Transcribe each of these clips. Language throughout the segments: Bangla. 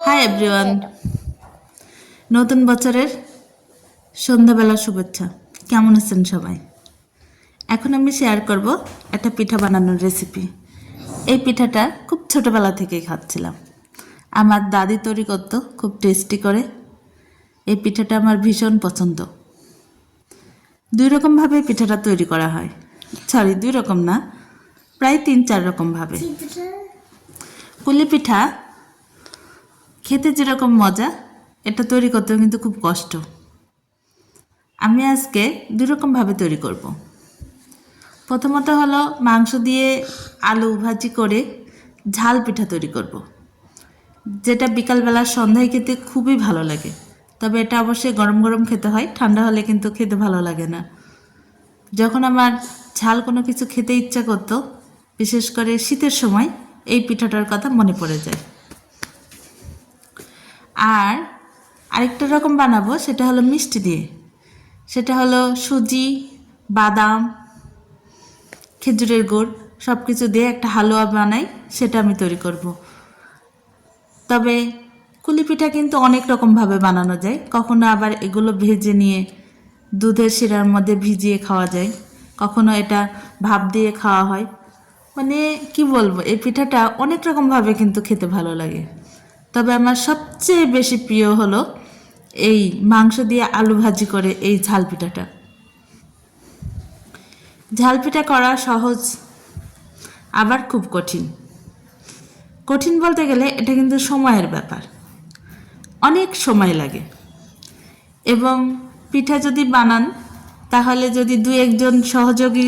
হাই এভরিওয়ান, নতুন বছরের সন্ধ্যাবেলা শুভেচ্ছা। কেমন আছেন সবাই? এখন আমি শেয়ার করব একটা পিঠা বানানোর রেসিপি। এই পিঠাটা খুব ছোটোবেলা থেকেই খাচ্ছিলাম। আমার দাদি তৈরি করতো, খুব টেস্টি করে। এই পিঠাটা আমার ভীষণ পছন্দ। দুই রকমভাবে পিঠাটা তৈরি করা হয়। দুই রকম না, প্রায় 3-4 রকমভাবে। পুলি পিঠা খেতে যেরকম মজা, এটা তৈরি করতেও কিন্তু খুব কষ্ট। আমি আজকে দুই রকমভাবে তৈরি করব। প্রথমত হলো মাংস দিয়ে আলু ভাজি করে ঝাল পিঠা তৈরি করব, যেটা বিকালবেলা সন্ধ্যায় খেতে খুবই ভালো লাগে। তবে এটা অবশ্যই গরম গরম খেতে হয়, ঠান্ডা হলে কিন্তু খেতে ভালো লাগে না। যখন আমার ঝাল কোনো কিছু খেতে ইচ্ছা করতো, বিশেষ করে শীতের সময়, এই পিঠাটার কথা মনে পড়ে যায়। আর আরেকটা রকম বানাবো, সেটা হলো মিষ্টি দিয়ে। সেটা হলো সুজি, বাদাম, খেজুরের গুড় সব কিছু দিয়ে একটা হালুয়া বানাই, সেটা আমি তৈরি করব। তবে কুলি পিঠা কিন্তু অনেক রকমভাবে বানানো যায়। কখনো আবার এগুলো ভেজে নিয়ে দুধের শিরার মধ্যে ভিজিয়ে খাওয়া যায়, কখনো এটা ভাপ দিয়ে খাওয়া হয়। মানে কি বলবো, এই পিঠাটা অনেক রকমভাবে কিন্তু খেতে ভালো লাগে। তবে আমার সবচেয়ে বেশি প্রিয় হলো এই মাংস দিয়ে আলু ভাজি করে এই ঝাল পিঠাটা। ঝাল পিঠা করা সহজ, আবার খুব কঠিন। কঠিন বলতে গেলে এটা কিন্তু সময়ের ব্যাপার, অনেক সময় লাগে। এবং পিঠা যদি বানান, তাহলে যদি দু একজন সহযোগী,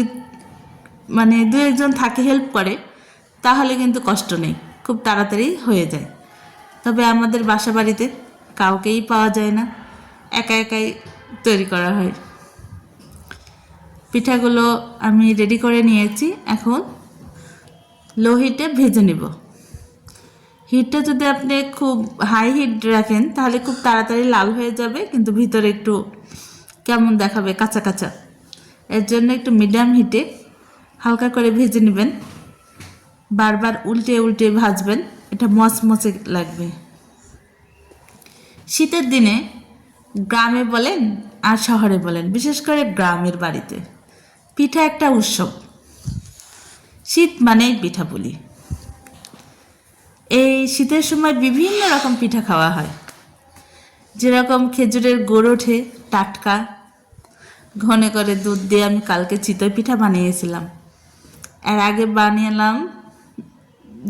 মানে দু একজন থাকে হেল্প করে, তাহলে কিন্তু কষ্ট নেই, খুব তাড়াতাড়ি হয়ে যায়। তবে আমাদের বাসা বাড়িতে কাউকেই পাওয়া যায় না, একা একাই তৈরি করা হয়। পিঠাগুলো আমি রেডি করে নিয়েছি, এখন লো হিটে ভেজে নেব। হিটটা যদি আপনি খুব হাই হিট রাখেন, তাহলে খুব তাড়াতাড়ি লাল হয়ে যাবে, কিন্তু ভিতরে একটু কেমন দেখাবে, কাঁচা কাঁচা। এর জন্য একটু মিডিয়াম হিটে হালকা করে ভেজে নেবেন, বারবার উল্টে উল্টে ভাজবেন, এটা মচমচে লাগবে। শীতের দিনে গ্রামে বলেন আর শহরে বলেন, বিশেষ করে গ্রামের বাড়িতে পিঠা একটা উৎসব। শীত মানেই পিঠা পুলি। এই শীতের সময় বিভিন্ন রকম পিঠা খাওয়া হয়, যেরকম খেজুরের গুড় ওঠে টাটকা, ঘন করে দুধ দিয়ে। আমি কালকে চিতই পিঠা বানিয়েছিলাম, এর আগে বানিয়েলাম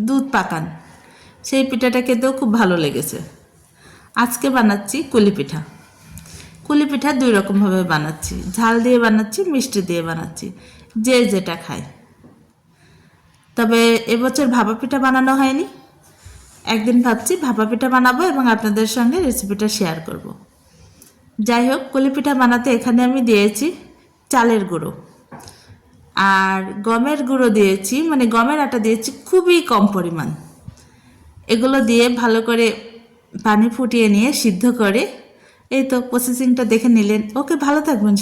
দুধ পাকান, সেই পিঠাটা খেতেও খুব ভালো লেগেছে। আজকে বানাচ্ছি কুলি পিঠা। কুলি পিঠা দুই রকমভাবে বানাচ্ছি, ঝাল দিয়ে বানাচ্ছি, মিষ্টি দিয়ে বানাচ্ছি, যে যেটা খায়। তবে এবছর ভাপা পিঠা বানানো হয়নি, একদিন ভাবছি ভাপা পিঠা বানাবো এবং আপনাদের সঙ্গে রেসিপিটা শেয়ার করব। যাই হোক, কুলি পিঠা বানাতে এখানে আমি দিয়েছি চালের গুঁড়ো আর গমের গুঁড়ো দিয়েছি, মানে গমের আটা দিয়েছি খুবই কম পরিমাণ। এগুলো দিয়ে ভালো করে পানি ফুটিয়ে নিয়ে সিদ্ধ করে, এই তো প্রসেসিংটা দেখে নিলেন। ওকে, ভালো থাকবেন।